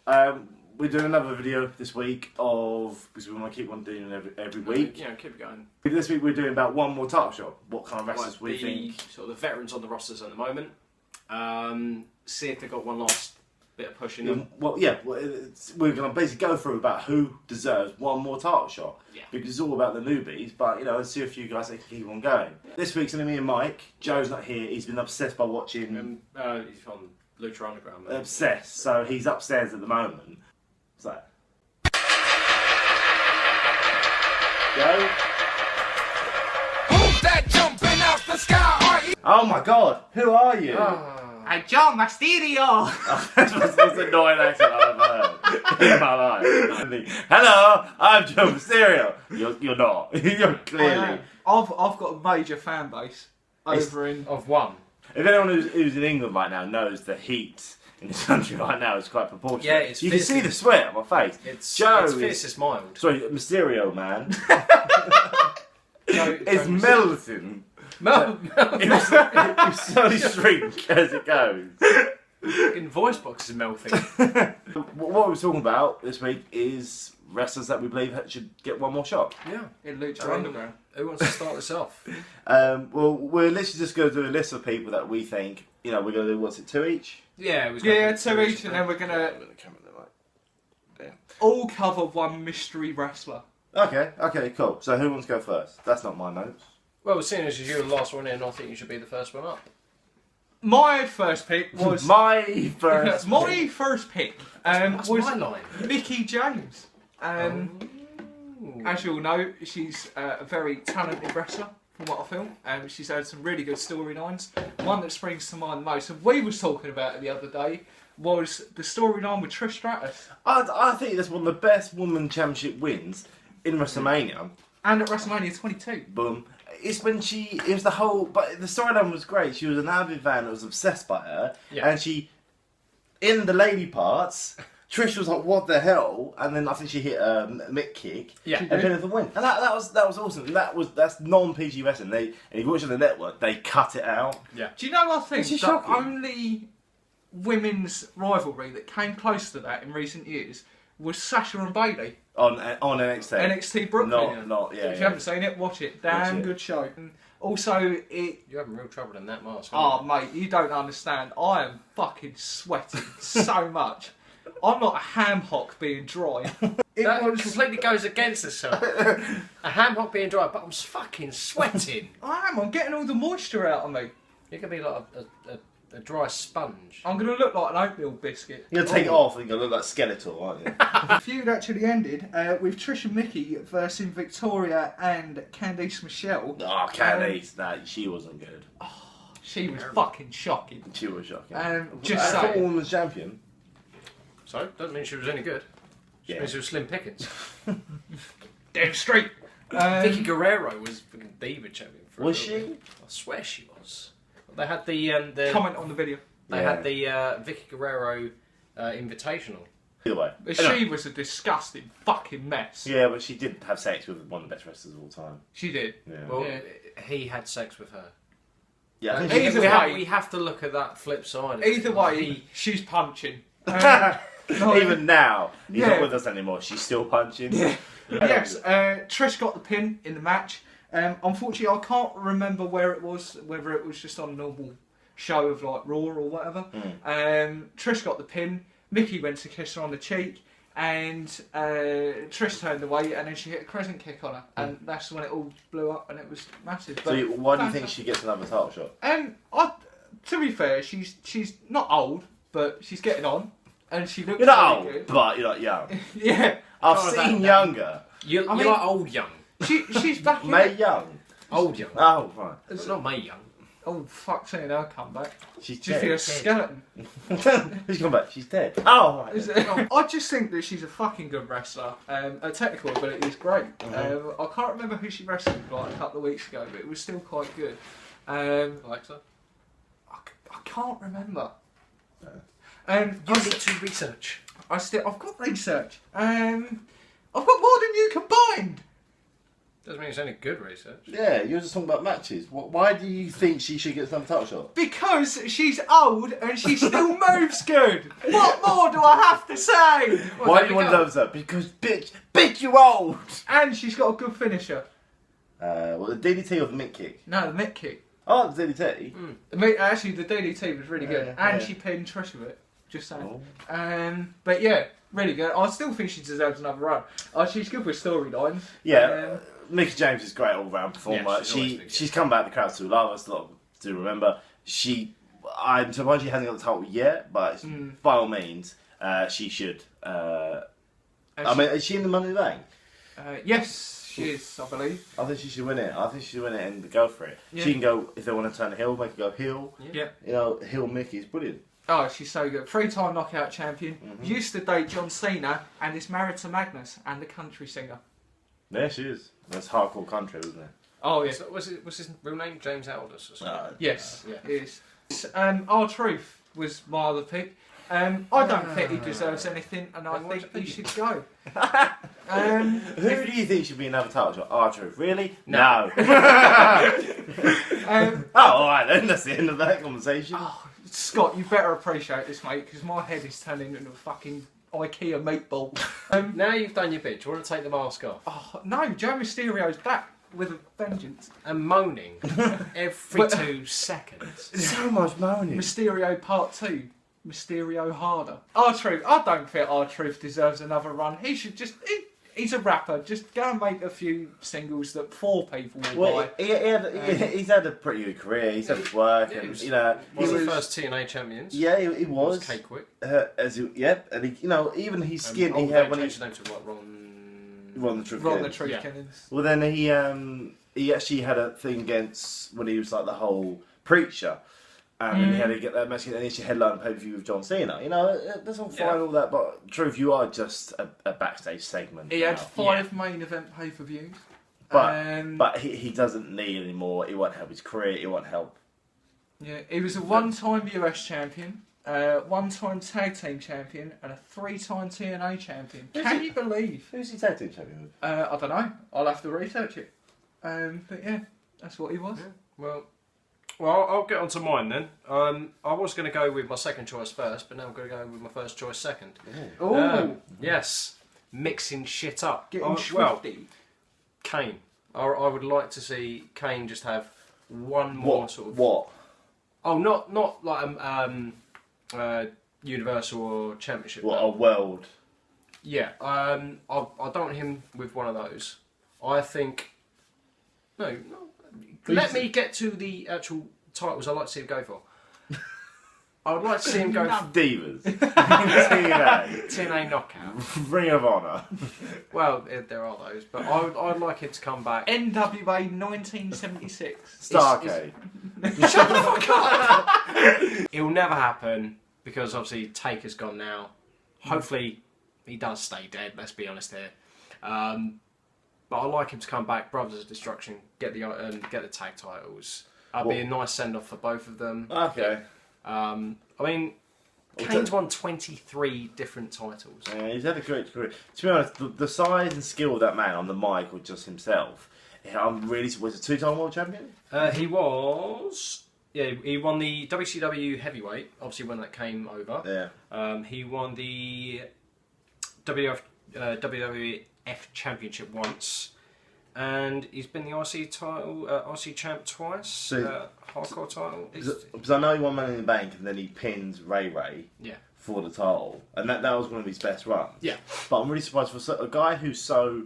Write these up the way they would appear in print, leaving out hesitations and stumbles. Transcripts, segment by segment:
We're doing another video this week because we want to keep on doing it every week. Yeah, keep it going. This week we're doing about one more title shot. What kind of wrestlers we think? Sort of the veterans on the rosters at the moment. See if they've got one last bit of push in them. Well, yeah, we're going to basically go through about who deserves one more title shot. Yeah. Because it's all about the newbies, but let's see a few guys that can keep on going. This week's going to be me and Mike. Joe's not here. He's been obsessed by watching. He's on Lucha Underground. Obsessed. So he's upstairs at the moment. What's that? Joe? Who's that jumping out the sky? Oh my God! Who are you? I'm John Mysterio! That's the most annoying accent I've ever heard in my life. Hello, I'm Joe Mysterio. You're not. You're clearly. I've got a major fan base over in... Of one. If anyone who's in England right now knows the heat in this country right now is quite proportionate. Yeah, it's you can see the sweat on my face. It's Joe is mild. Sorry, Mysterio man. Joe It's melting. It slowly shrink as it goes. Fucking voice box is melting. What we're talking about this week is wrestlers that we believe should get one more shot. Yeah. In Lucha Underground. Who wants to start this off? Well, we're literally just going to do a list of people that we think, we're going to do, what's it, 2 each? Yeah, two each, and then we're going to all cover one mystery wrestler. Okay, cool. So who wants to go first? That's not my notes. Well, seeing as you're the last one in, I think you should be the first one up. My first pick was... my first pick That's was my line. Mickie James. As you all know, she's a very talented wrestler, from what I feel. She's had some really good storylines. One that springs to mind most, and we was talking about it the other day, was the storyline with Trish Stratus. I think that's one of the best woman championship wins in WrestleMania. And at WrestleMania 22. Boom. It's when it was the whole, but the storyline was great. She was an avid fan that was obsessed by her. Yeah. And she, in the lady parts, Trish was like, what the hell? And then I think she hit a mitt kick. Yeah. And Jennifer win. And that was awesome. That's non-PG wrestling. And if you watch it on the network, they cut it out. Yeah. Do you know what I think? This is The shocking. only women's rivalry that came close to that in recent years was Sasha and Bayley. On NXT. NXT Brooklyn. Not, yeah. If you haven't seen it, watch it. Damn good show. And also, You're having real trouble in that mask. Oh, mate, you don't understand. I am fucking sweating so much. I'm not a ham hock being dry. That completely goes against itself. A ham hock being dry, but I'm fucking sweating. I am. I'm getting all the moisture out of me. You're going to be like a dry sponge. I'm going to look like an oatmeal biscuit. You're going to take it off and you're going to look like Skeletor, aren't you? The feud actually ended with Trish and Mickie versus Victoria and Candice Michelle. Oh, Candice, she wasn't good. She was fucking shocking. She was shocking. Just For saying. women's champion. So, doesn't mean she was any good. Just means she was slim pickings. Damn straight. Vicky Guerrero was fucking Diva champion for Was a she? little bit. I swear she was. They had the Comment on the video. They had the Vicky Guerrero Invitational. Either way. But she was a disgusting fucking mess. Yeah, but she did have sex with one of the best wrestlers of all time. She did. Yeah. Well, Yeah. he had sex with her. Yeah, I think Either she way- We have to look at that flip side. of Either it. way, she's punching. Even now, he's Yeah. not with us anymore. She's still punching. Yeah. Yes, Trish got the pin in the match. Unfortunately, I can't remember where it was, whether it was just on a normal show of like Raw or whatever. Trish got the pin. Mickie went to kiss her on the cheek, and Trish turned away, and then she hit a crescent kick on her, and that's when it all blew up, and it was massive. So why do you think she gets another title shot? To be fair, she's not old, but she's getting on, and she looks You're not really old, good. but you're not young. Yeah, I've Can't have seen that, younger. You're I mean- like old young. she's back in May it. Young. Old young. Oh, right. It's not May young. Oh fuck, seeing her come back. She's Just be a dead. skeleton. Who's come back? She's dead. Oh, right. I just think that she's a fucking good wrestler. Her technical ability is great. I can't remember who she wrestled like a couple of weeks ago, but it was still quite good. Alexa? I can't remember. You need to research. I've got research. I've got more than you combined. Doesn't mean it's any good research. Yeah, you were just talking about matches. Why do you think she should get some title shot? Because she's old and she still moves good. What more do I have to say? Why do you want to love her? Because bitch, you old. And she's got a good finisher. Well, the DDT or the mid kick? No, the mitt kick. Oh, the DDT. Actually, the DDT was really good, and she pinned Trish with it. Just saying. But yeah, really good. I still think she deserves another run. She's good with storylines. Yeah, Mickie James is a great all-round performer. Yeah, she's come back. The crowd still love us. A lot do remember. I'm surprised she hasn't got the title yet, but by all means, she should. Is she in the Money in the Bank? Yes, she is, I believe. I think she should win it. And go for it. Yeah. She can go, if they want to turn the heel, make it go heel. Yeah. You know, heel Mickey's brilliant. Oh, she's so good. 3-time knockout champion. Used to date John Cena and is married to Magnus and the country singer. Yeah, she is. That's hardcore country, wasn't it? Oh, yeah. So was his real name James Aldous or something? Yes, Yeah. it is. R-Truth was my other pick. I don't think he deserves anything, and I think he should go. Who do you think should be another title shot? R-Truth, really? No. Alright then, that's the end of that conversation. Oh, Scott, you better appreciate this, mate, because my head is turning into a fucking IKEA meatball. Now you've done your bit. Do you want to take the mask off? Oh, no, Joe Mysterio's back with a vengeance. And moaning every 2 seconds. So much moaning. Mysterio Part 2. Mysterio harder. R-Truth, I don't think R-Truth deserves another run. He should just... He's a rapper. Just go and make a few singles that 4 people will buy. He's had a pretty good career. He's had his work. Yeah, And, he you know, One of the first TNA champions. Yeah, he was. Cake Quick. And he, you know, even his skin he they had when he changed his name to what, Ron the Truth. Ron the Killings. Truth Yeah. Killings. Well, then he actually had a thing against when he was like the whole preacher. And he had to get that match, and he actually headlined a pay-per-view with John Cena. You know, that's all fine, all that, but Truth, you are just a backstage segment. He now. had 5 main event pay-per-views. But he doesn't need any more. It won't help his career. It won't help. Yeah, he was a 1-time US champion, 1-time tag team champion, and a 3-time TNA champion. Can you believe? Who's he tag team champion with? I don't know. I'll have to research it. But yeah, that's what he was. Yeah. Well, I'll get on to mine then. I was going to go with my second choice first, but now I'm going to go with my first choice second. Oh, yes. Mixing shit up. getting Well, swifty. Kane. I would like to see Kane just have one more sort of... What? Oh, not like Universal or Championship. What, a world? Yeah. I don't want him with one of those. I think... No. Let me get to the actual titles I'd like to see him go for. I would like to see him go for Divas. TNA. TNA Knockout. Ring of Honor. Well, there are those, but I'd like him to come back. NWA 1976. Starcade. Shut the fuck up! It'll never happen because obviously Taker's gone now. Hopefully he does stay dead, let's be honest here. But I'd like him to come back, Brothers of Destruction, get the tag titles. That'd be a nice send-off for both of them. Okay. I mean, Kane's won 23 different titles. Yeah, he's had a great career. To be honest, the size and skill of that man on the mic or just himself, I'm really... Was he a 2-time world champion? He was... Yeah, he won the WCW heavyweight, obviously when that came over. Yeah. He won the WWF Championship once, and he's been the RC title, RC champ twice. So, hardcore title. Because I know he won Money in the Bank and then he pins Ray Yeah. for the title, and that was one of his best runs. Yeah. But I'm really surprised for a guy who's so,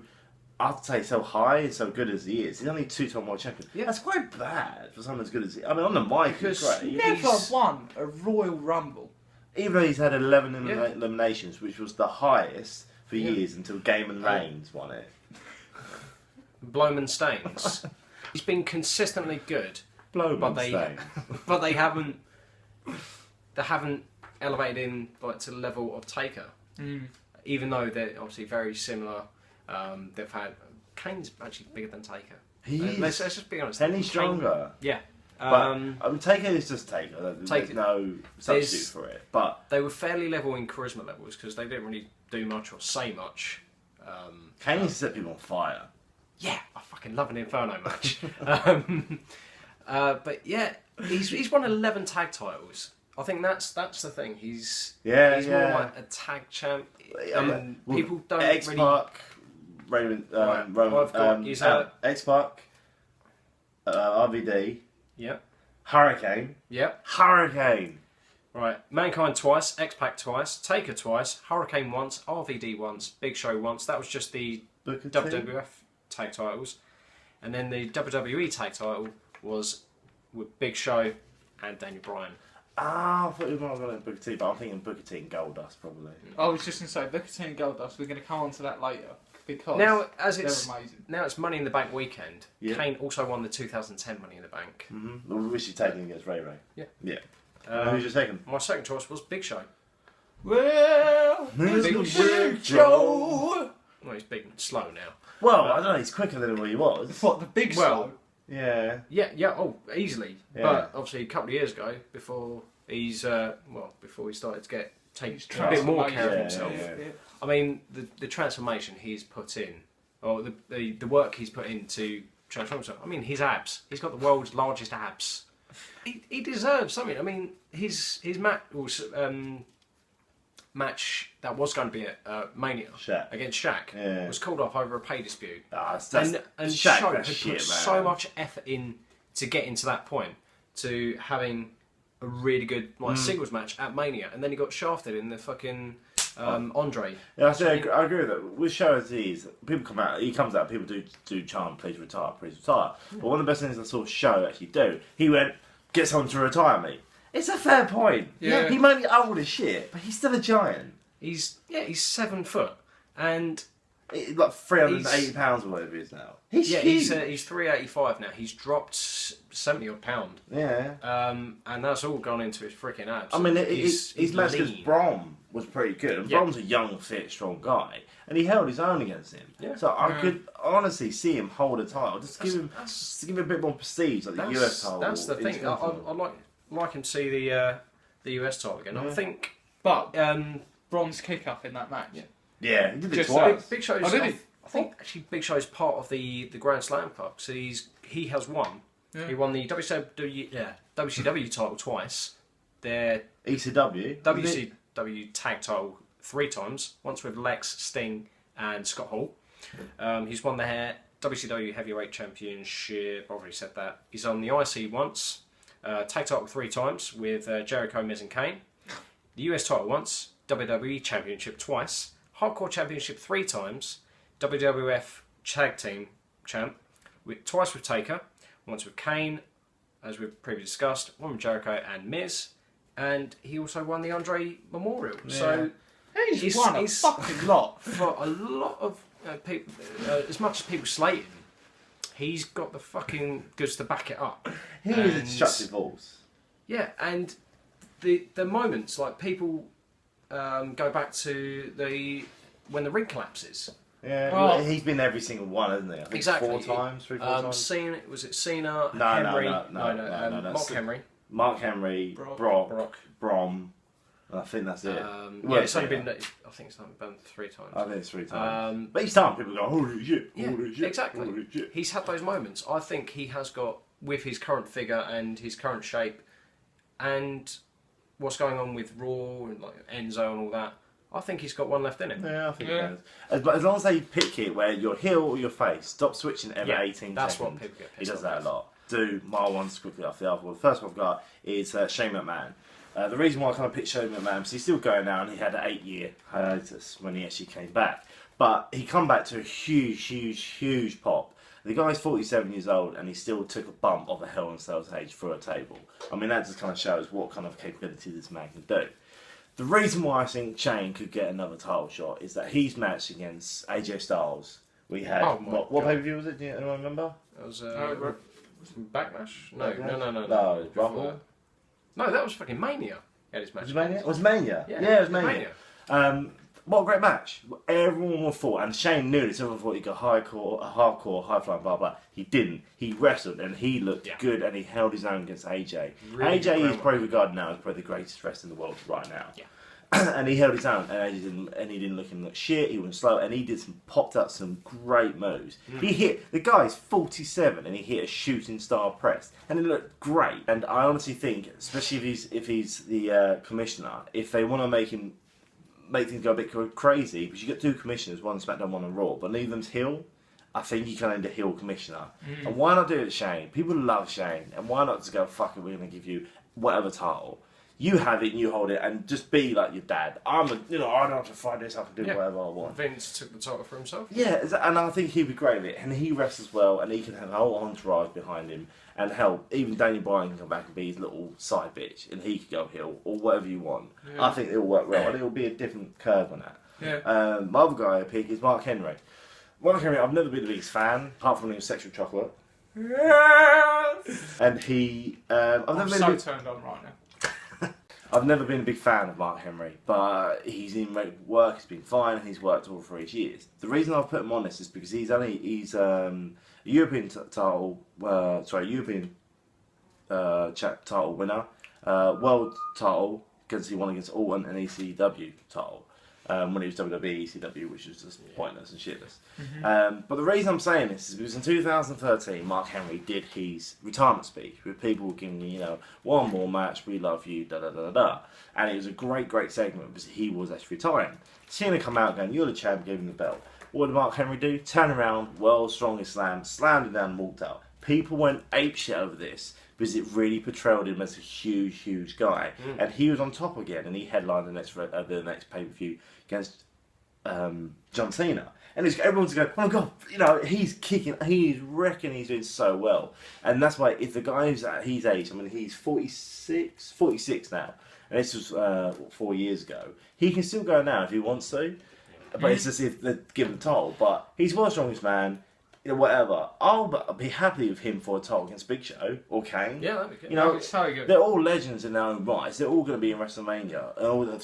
I'd say, so high and so good as he is. He's only a 2-time world champion. Yeah. That's quite bad for someone as good as he. I mean, on the mic, he's great. Never won a Royal Rumble. Even though he's had 11 eliminations, which was the highest for years until Gaiman Reigns won it. Blowman Stains. He's been consistently good, but they haven't elevated him like to the level of Taker. Even though they're obviously very similar. They've had Kane's actually bigger than Taker. He is. Let's just be honest. And he's stronger. Yeah. But Taker is just Taker. There's no substitute for it. But they were fairly level in charisma levels because they didn't really do much or say much. Kane used to set people on fire. yeah, I fucking love an Inferno match. But yeah, he's won 11 tag titles. I think that's the thing. He's more like a tag champ, and people don't X-Pac, Raymond, he's X-Pac, RVD, yep, Hurricane, yep, Hurricane. right. Mankind twice, X-Pac twice, Taker twice, Hurricane once, RVD once, Big Show once. That was just the Booker T. WWF tag titles, and then the WWE tag title was with Big Show and Daniel Bryan. Ah, I thought you might have gone Booker T, but I'm thinking Booker T and Goldust probably. I was just going to say, Booker T and Goldust, we're going to come on to that later, because Now, as they're it's amazing. now it's Money in the Bank weekend. Yeah. Kane also won the 2010 Money in the Bank. Mm-hmm. Which you taking against Ray Ray? Yeah. Yeah. Who's your second? My second choice was Big Show. Well, Big Show. Well, he's big and slow now. Well, I don't know, he's quicker than what he was. What, the Big Well, Show? Yeah. Yeah, oh, easily. Yeah. But obviously, a couple of years ago, before he's before he started to take His a bit more care of Yeah, himself. yeah. I mean, the transformation he's put in, or the work he's put in to transform himself. I mean, his abs. He's got the world's largest abs. He deserves something. I mean, his match that was going to be at Mania Shaq. against Shaq was called off over a pay dispute. And Shaq Shaq, had put so much effort in to get into that point, to having a really good singles match at Mania, and then he got shafted in the fucking Andre. Yeah, I agree with that. With show as he is, people come out, he comes out, people do chant, please retire, please retire. But one of the best things I saw Show actually do, he went, get someone to retire me. It's a fair point. Yeah. He might be old as shit, but he's still a giant. He's 7 foot, and Like 380 pounds or whatever he is now. He's huge. he's 385 now. He's dropped 70 odd pound. Yeah. And that's all gone into his freaking abs. I mean, he's his match against lean. Brom was pretty good. And Brom's a young, fit, strong guy, and he held his own against him. Yeah. So I could honestly see him hold a title. Just give him a bit more prestige, like the US title. That's the thing. I'd like him to see the US title again. I think, But Bronze kick up in that match. Yeah, he did it Just twice. Big Show's. Oh, did he? I think actually Big Show's part of the Grand Slam Club. So he has won. Yeah. He won the WCW title twice. Their ECW. WCW tag title 3 times. Once with Lex, Sting, and Scott Hall. He's won the WCW Heavyweight Championship. I've already said that. He's on the IC once. Tag title 3 times with Jericho, Miz, and Kane. The US title once. WWE Championship twice. Hardcore Championship 3 times. WWF Tag Team Champ. Twice with Taker. Once with Kane, as we've previously discussed. One with Jericho and Miz. And he also won the Andre Memorial. Yeah. So He's won a fucking lot. for a lot of people, as much as people slate him, he's got the fucking goods to back it up. He is a destructive force. Yeah, and the moments, like people go back to when the ring collapses. Yeah, Well, he's been every single one, hasn't he? I think Exactly. 4 times, 3, 4 times. Cena, was it Cena? No, Henry? no, Mark Henry. Mark Henry, Brock. Brom. I think that's it. Yeah, it's only been. I think it's only been 3 times. I think it's 3 times. But each time people go, holy shit, Yeah, holy shit, exactly. holy shit. He's had those moments. I think he has got, with his current figure and his current shape, and what's going on with Raw and like Enzo and all that. I think he's got one left in him. Yeah, I think he does. As long as they pick it where you're heel or your face, stop switching every 18 that's seconds. what people get He pissed does off that with. a lot. Do my ones quickly off the other one. The first one I've got is Shane McMahon. The reason why I kind of picked Shane McMahon is he's still going now and he had an 8-year hiatus when he actually came back. But he come back to a huge pop. The guy's 47 years old and he still took a bump of a Hell in a Cell stage through a table. I mean, that just kind of shows what kind of capability this man can do. The reason why I think Shane could get another title shot is that he's matched against AJ Styles. We had what pay-per-view was it? Do anyone remember? That was Backlash? No. No, it was Rumble. No, that was fucking Mania. He had his match. Was it Mania? Was it Mania? Yeah, it was Mania. What a great match. Everyone would thought, and Shane knew this, everyone thought he got hardcore, high flying, blah blah. He didn't. He wrestled and he looked good and he held his own against AJ. Really AJ is good probably regarded now as probably the greatest wrestler in the world right now. Yeah. and he held his own, and he didn't look shit. He wasn't slow, and he popped up some great moves. He hit the guy's 47, and he hit a shooting star press, and it looked great. And I honestly think, especially if he's the commissioner, if they want to make things go a bit crazy, because you got 2 commissioners, one SmackDown, one on Raw, but neither of them's heel. I think you can end a heel commissioner, and why not do it, Shane? People love Shane, and why not just go, fuck it, we're going to give you whatever title. You have it and you hold it, and just be like your dad. I don't have to fight this. I can do whatever I want. Vince took the title for himself. Yeah, and I think he'd be great with it. And he wrestles well, and he can have a whole entourage behind him and help. Even Daniel Bryan can come back and be his little side bitch, and he could go heel or whatever you want. Yeah. I think it'll work well, and it'll be a different curve on that. Yeah. My other guy I pick is Mark Henry. Mark Henry, I've never been the biggest fan, apart from his sexual chocolate. Yes! And he, I'm so turned on right now. I've never been a big fan of Mark Henry, but he's in work, he's been fine, and he's worked all 3 years. The reason I've put him on this is because he's a European title, European title winner, world title, because he won against Orton, and ECW title. When he was WWE, ECW, which was just pointless and shitless. But the reason I'm saying this is because in 2013, Mark Henry did his retirement speech with people giving one more match, we love you, da da da da da. And it was a great segment because he was actually retiring. Cena come out going, you're the champ, gave him the belt. What did Mark Henry do? Turn around, world's strongest slam, slammed him down and walked out. People went apeshit over this because it really portrayed him as a huge guy. And he was on top again, and he headlined the next pay-per-view against John Cena. And everyone's going, oh my god, he's kicking, he's wrecking, he's doing so well. And that's why if the guy who's at his age, I mean, he's 46 now, and this was 4 years ago, he can still go now if he wants to, but it's just if they give him the title. But he's world's strongest man, whatever. I'll be happy with him for a title against Big Show or Kane. Yeah, that'd be good. It's so good. They're all legends in their own rights. They're all going to be in WrestleMania, and all going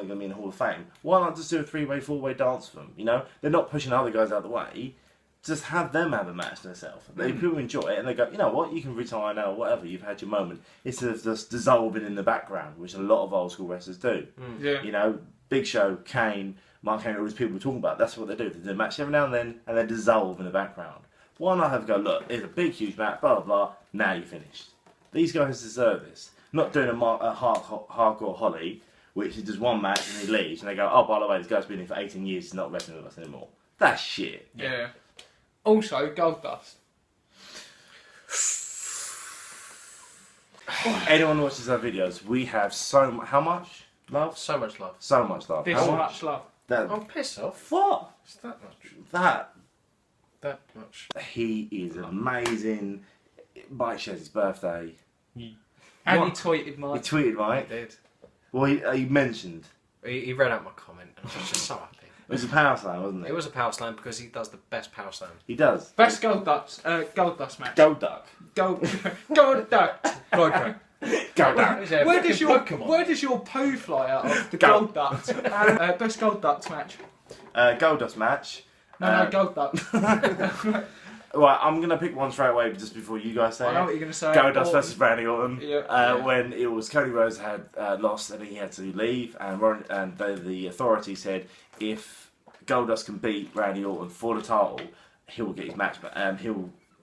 to be in the Hall of Fame. Why not just do a 3-way, 4-way dance for them? They're not pushing other guys out of the way. Just have them have a match themselves. People enjoy it, and they go, you know what, you can retire now, whatever. You've had your moment. Instead of just dissolving in the background, which a lot of old school wrestlers do. Yeah. Big Show, Kane, Mark Henry, all these people we're talking about. That's what they do. They do a match every now and then, and they dissolve in the background. Why not have a go, look, it's a big, huge match, blah, blah, blah, now you're finished. These guys deserve this. Not doing a hardcore Holly, which is just one match and he leaves, and they go, oh, by the way, this guy's been here for 18 years, he's not wrestling with us anymore. That's shit. Yeah. Also, Goldust. Anyone who watches our videos, we have how much love? So much love. So much love. This much love. I'm pissed off. What? It's that much. That much. He is amazing. Mike shares his birthday. And he tweeted Mike. He tweeted Mike. He did. Well, he mentioned. He read out my comment, and I was just so happy. It was a power slam, wasn't it? It was a power slam because he does the best power slam. He does. Best Goldust match. Gold Duck. Gold Duck. Gold Duck. Where does your poo fly out of the Gold Duct? Best Gold Duct match. Goldust match. No, Gold Duct. Right, I'm going to pick one straight away just before you guys say I know what you're going to say. Goldust versus Randy Orton. Yeah. When it was Cody Rhodes had lost and he had to leave, and the authority said if Goldust can beat Randy Orton for the title, he'll get his match back.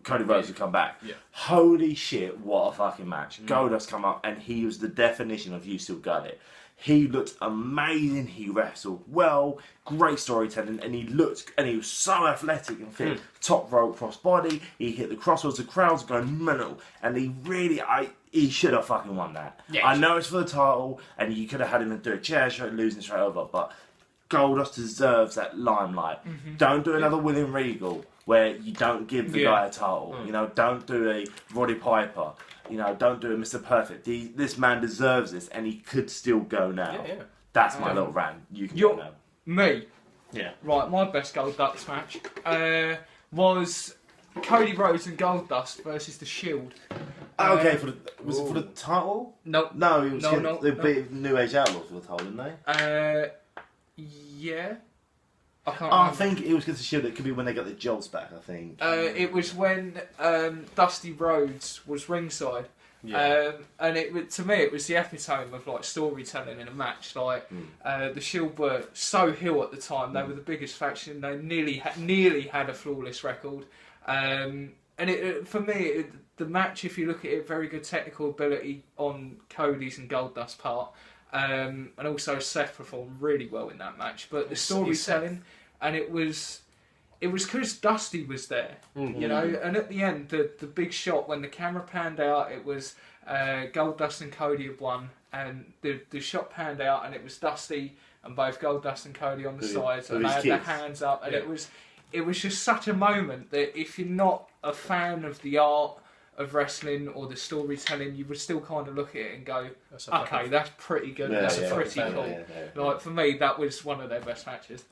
Cody Rhodes will come back. Yeah. Holy shit, what a fucking match. Goldust come up and he was the definition of you still got it. He looked amazing, he wrestled well, great storytelling, and he was so athletic and fit. Top rope cross body, he hit the crossroads, the crowd's going mental, and he should have fucking won that. Yeah, I know it's for the title, and you could have had him do a chair shot, losing straight over, but Goldust deserves that limelight. Don't do another William Regal where you don't give the guy a title. Don't do a Roddy Piper. Don't do a Mr. Perfect. This man deserves this, and he could still go now. Yeah. That's my little rant. You can go now. Me? Yeah. Right, my best Goldust match was Cody Rhodes and Goldust versus The Shield. Okay, was it for the title? No. No, it was No. they beat New Age Outlaws for the title, didn't they? Yeah. I can't I remember. think it was against the Shield. It could be when they got the jobs back, I think. It was when Dusty Rhodes was ringside Yeah. And to me, it was the epitome of like storytelling in a match. Like the Shield were so heel at the time; they were the biggest faction. They nearly had a flawless record. And for me, the match, if you look at it, very good technical ability on Cody's and Goldust's part, and also Seth performed really well in that match. But the storytelling, and it was because Dusty was there, you know. And at the end, the big shot when the camera panned out, it was Goldust and Cody had won, and the shot panned out, and it was Dusty and both Goldust and Cody on the sides, and they had their hands up, and it was just such a moment that if you're not a fan of the art of wrestling or the storytelling, you would still kind of look at it and go, okay, that's pretty good, that's pretty cool. Like, for me, that was one of their best matches.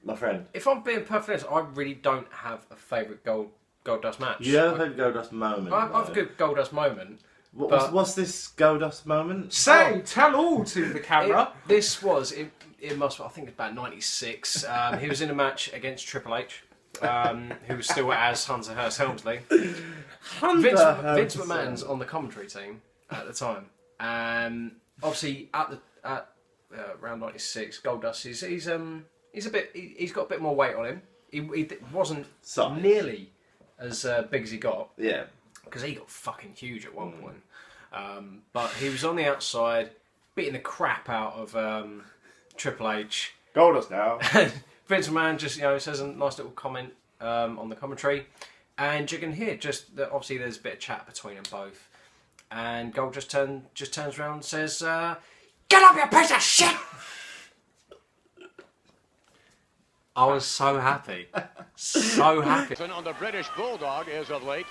My friend. If I'm being perfectly honest, I really don't have a favourite Goldust match. You have a Goldust moment. I have a good Goldust moment. What's this Goldust moment? Tell all to the camera. This was, it must, I think it's about 96. He was in a match against Triple H, who was still as Hunter Hearst Helmsley. Vince McMahon's on the commentary team at the time. Obviously, at around 96, Goldust, he's got a bit more weight on him. He wasn't nearly as big as he got. Yeah. Because he got fucking huge at one point. But he was on the outside, beating the crap out of Triple H. Goldust now. Vince McMahon just, says a nice little comment on the commentary. And you can hear just that obviously there's a bit of chat between them both. And Gold just turns around and says, "Get up, you piece of shit!" I was so happy. So happy. On the British Bulldog is of late.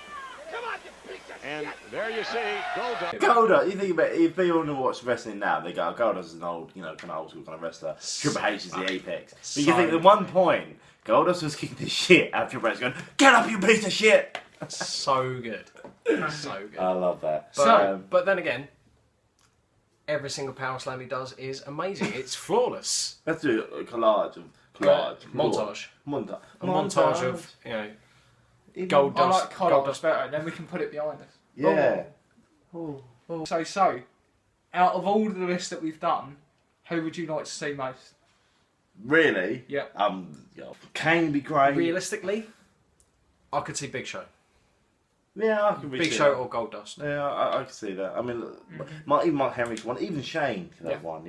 And there you see Goldust. Goldust, you think about it, if people want to watch wrestling now, they go, Goldust is an old, kind of old school kind of wrestler. Triple H is the apex. But you think at one point, Goldust was kicking the shit out of Triple H going, "Get up, you piece of shit!" So good. So good. I love that. But then again, every single power slam he does is amazing. It's flawless. Let's do a montage of, Goldust. I like Goldust better, and then we can put it behind us. Yeah. So, out of all the lists that we've done, who would you like to see most? Really? Yeah. Kane would be great. Realistically, I could see Big Show. Yeah, I can Big Show or Goldust. Yeah, I can see that. I mean, even Mark Henry's one, even Shane could have one,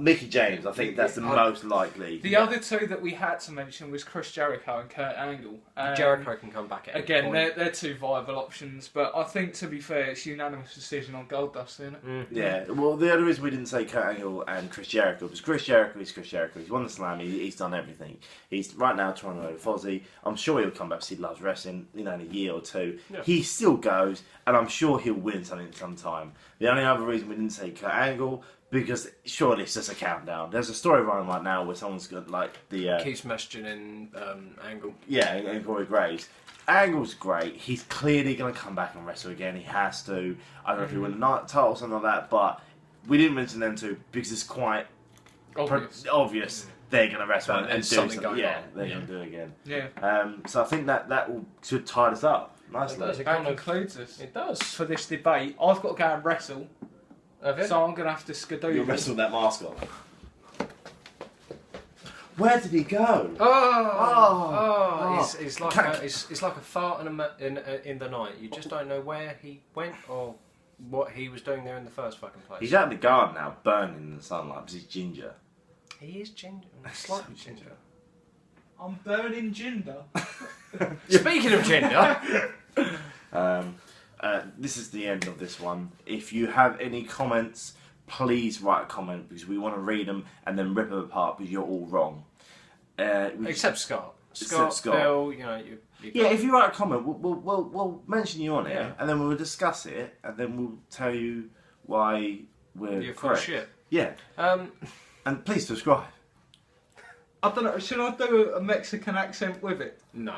Mickey James, I think that's the most likely. The other two that we had to mention was Chris Jericho and Kurt Angle. Jericho can come back at any again. point. They're two viable options, but I think, to be fair, it's unanimous decision on Goldust, isn't it? Yeah. Well, the other reason we didn't say Kurt Angle and Chris Jericho was Chris Jericho is Chris Jericho. He's won the Slam. He's done everything. He's right now trying to over Fozzy. I'm sure he'll come back because he loves wrestling. In a year or two, he still goes, and I'm sure he'll win something sometime. The only other reason we didn't say Kurt Angle, because surely it's just a countdown. There's a story running right now where someone's got Keith Meston and Angle. Yeah, and Corey Graves. Angle's great. He's clearly going to come back and wrestle again. He has to. I don't know if he win a night title or something like that, but we didn't mention them too because it's quite obvious they're going to wrestle and do something. They're going to do it again. Yeah. So I think that should tie us up nicely. That concludes us. It does. For this debate, I've got to go and wrestle. So I'm going to have to skadoodle. You'll wrestle that mask on. Where did he go? It's like a fart in the night. You just don't know where he went or what he was doing there in the first fucking place. He's out in the garden now, burning in the sunlight because he's ginger. He is ginger, slightly ginger. I'm burning ginger. Speaking of ginger. This is the end of this one. If you have any comments, please write a comment because we want to read them and then rip them apart because you're all wrong. Except Scott. Scott. Bill, if you write a comment, we'll mention you on it and then we'll discuss it and then we'll tell you why we're correct. Shit. Yeah. And please subscribe. I don't know. Should I do a Mexican accent with it? No.